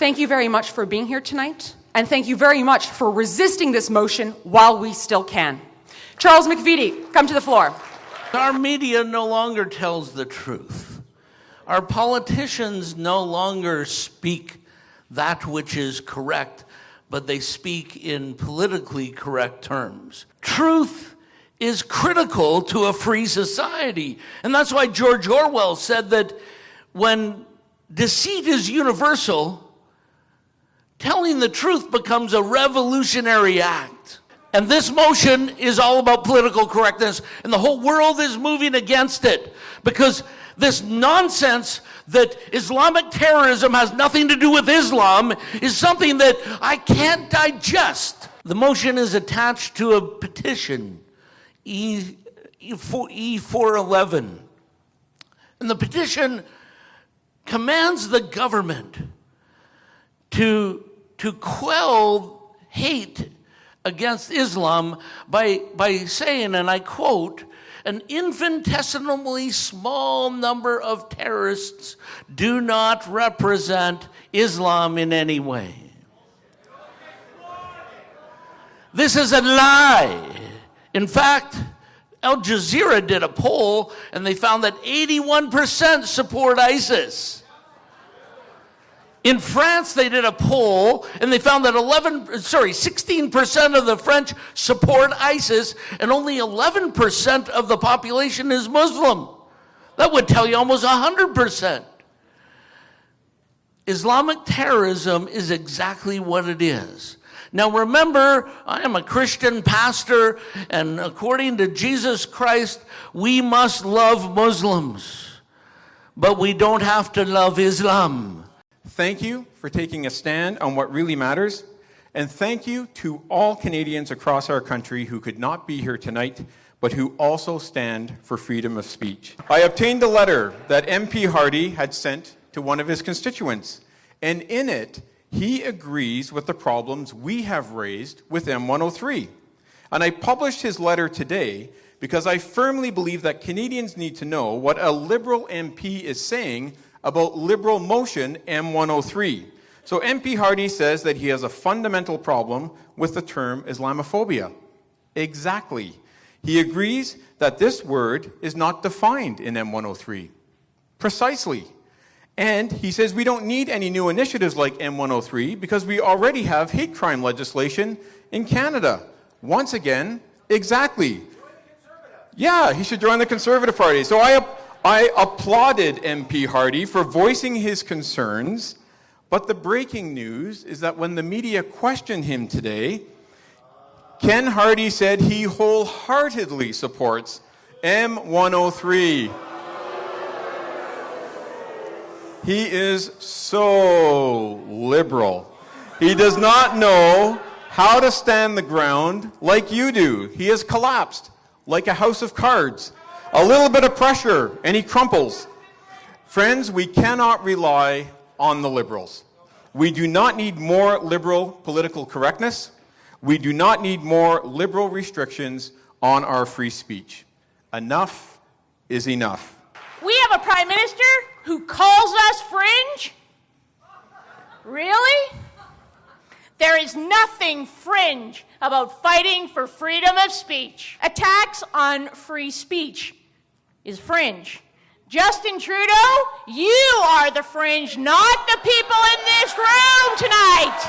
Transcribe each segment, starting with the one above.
thank you very much for being here tonight, and thank you very much for resisting this motion while we still can. Charles McVety, come to the floor. Our media no longer tells the truth. Our politicians no longer speak that which is correct, but they speak in politically correct terms. Truth is critical to a free society. And that's why George Orwell said that when deceit is universal, telling the truth becomes a revolutionary act. And this motion is all about political correctness, and the whole world is moving against it because this nonsense that Islamic terrorism has nothing to do with Islam is something that I can't digest. The motion is attached to a petition, E411. And the petition commands the government to quell hate against Islam by saying, and I quote, "An infinitesimally small number of terrorists do not represent Islam in any way." This is a lie. In fact, Al Jazeera did a poll and they found that 81% support ISIS. In France, they did a poll, and they found that 16% of the French support ISIS, and only 11% of the population is Muslim. That would tell you almost 100%. Islamic terrorism is exactly what it is. Now remember, I am a Christian pastor, and according to Jesus Christ, we must love Muslims, but we don't have to love Islam. Thank you for taking a stand on what really matters, and thank you to all Canadians across our country who could not be here tonight, but who also stand for freedom of speech. I obtained a letter that MP Hardy had sent to one of his constituents, and in it, he agrees with the problems we have raised with M103. And I published his letter today because I firmly believe that Canadians need to know what a Liberal MP is saying about Liberal motion M103. So MP Hardy says that he has a fundamental problem with the term Islamophobia. Exactly. He agrees that this word is not defined in M103. Precisely. And he says we don't need any new initiatives like M103 because we already have hate crime legislation in Canada. Once again, exactly. Yeah, he should join the Conservative Party. So I applauded MP Hardy for voicing his concerns, but the breaking news is that when the media questioned him today, Ken Hardy said he wholeheartedly supports M103. He is so liberal. He does not know how to stand the ground like you do. He has collapsed like a house of cards. A little bit of pressure, and he crumples. Friends, we cannot rely on the Liberals. We do not need more Liberal political correctness. We do not need more Liberal restrictions on our free speech. Enough is enough. We have a Prime Minister who calls us fringe? Really? There is nothing fringe about fighting for freedom of speech. Attacks on free speech is fringe. Justin Trudeau, you are the fringe, not the people in this room tonight.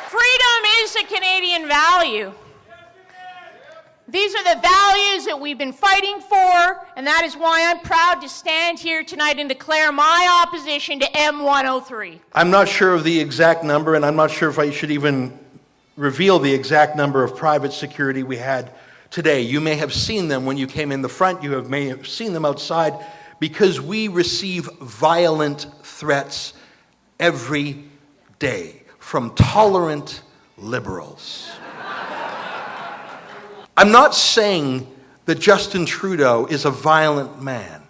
Freedom is a Canadian value. These are the values that we've been fighting for, and that is why I'm proud to stand here tonight and declare my opposition to M103. I'm not sure of the exact number, and I'm not sure if I should even reveal the exact number of private security we had today. You may have seen them when you came in the front. You may have seen them outside, because we receive violent threats every day from tolerant liberals. I'm not saying that Justin Trudeau is a violent man,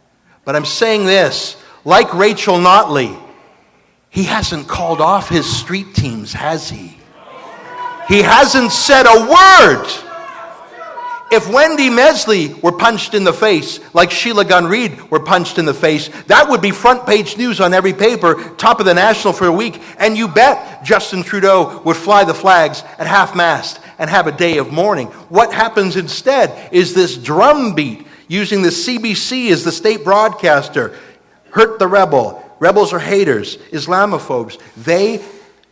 but I'm saying this, like Rachel Notley, he hasn't called off his street teams, has he? He hasn't said a word. If Wendy Mesley were punched in the face, like Sheila Gunn Reid were punched in the face, that would be front page news on every paper, top of the National for a week. And you bet Justin Trudeau would fly the flags at half-mast and have a day of mourning. What happens instead is this drumbeat, using the CBC as the state broadcaster. Hurt the rebel. Rebels are haters, Islamophobes. They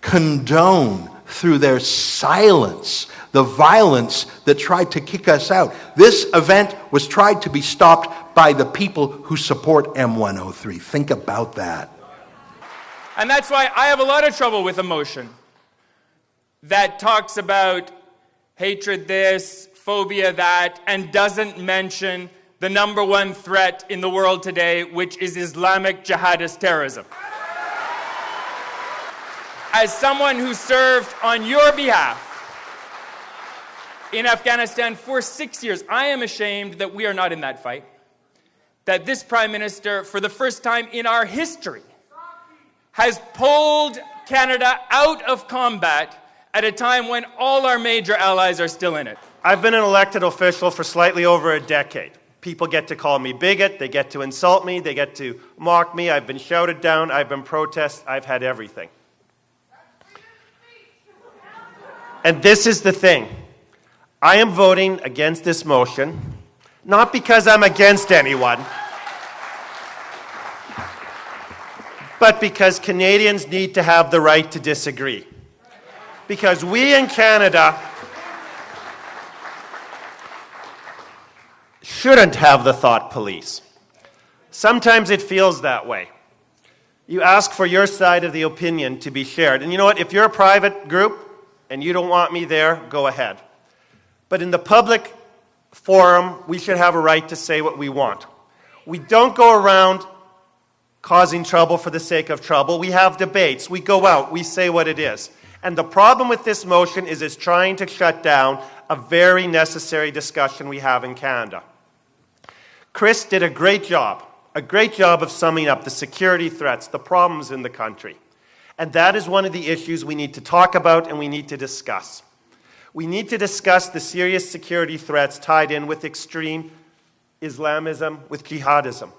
condone through their silence the violence that tried to kick us out. This event was tried to be stopped by the people who support M103. Think about that. And that's why I have a lot of trouble with a motion that talks about hatred this, phobia that, and doesn't mention the number one threat in the world today, which is Islamic jihadist terrorism. As someone who served on your behalf in Afghanistan for 6 years, I am ashamed that we are not in that fight. That this Prime Minister, for the first time in our history, has pulled Canada out of combat at a time when all our major allies are still in it. I've been an elected official for slightly over a decade. People get to call me bigot, they get to insult me, they get to mock me, I've been shouted down, I've been protested, I've had everything. And this is the thing. I am voting against this motion, not because I'm against anyone, but because Canadians need to have the right to disagree. Because we in Canada shouldn't have the thought police. Sometimes it feels that way. You ask for your side of the opinion to be shared. And you know what? If you're a private group and you don't want me there, go ahead. But in the public forum, we should have a right to say what we want. We don't go around causing trouble for the sake of trouble. We have debates. We go out. We say what it is. And the problem with this motion is it's trying to shut down a very necessary discussion we have in Canada. Chris did a great job of summing up the security threats, the problems in the country. And that is one of the issues we need to talk about and we need to discuss. We need to discuss the serious security threats tied in with extreme Islamism, with jihadism.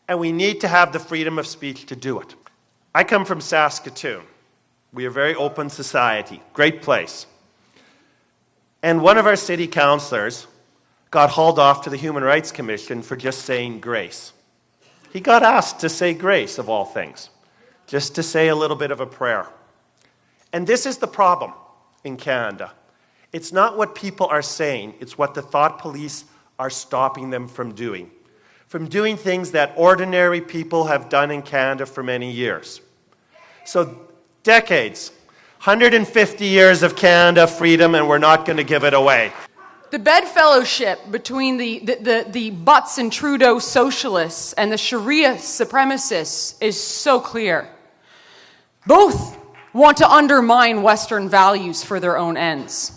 And we need to have the freedom of speech to do it. I come from Saskatoon. We are a very open society, great place. And one of our city councillors got hauled off to the Human Rights Commission for just saying grace. He got asked to say grace, of all things, just to say a little bit of a prayer. And this is the problem in Canada. It's not what people are saying, it's what the thought police are stopping them from doing things that ordinary people have done in Canada for many years. So decades, 150 years of Canada freedom, and we're not going to give it away. The bedfellowship between the Butts and Trudeau socialists and the Sharia supremacists is so clear. Both want to undermine Western values for their own ends.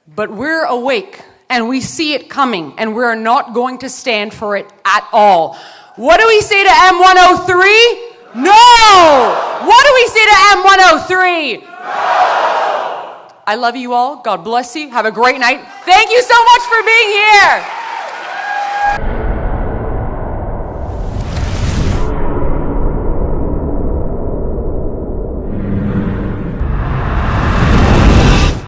But we're awake, and we see it coming, and we're not going to stand for it at all. What do we say to M103? No! What do we say to M103? No! I love you all. God bless you. Have a great night. Thank you so much for being here.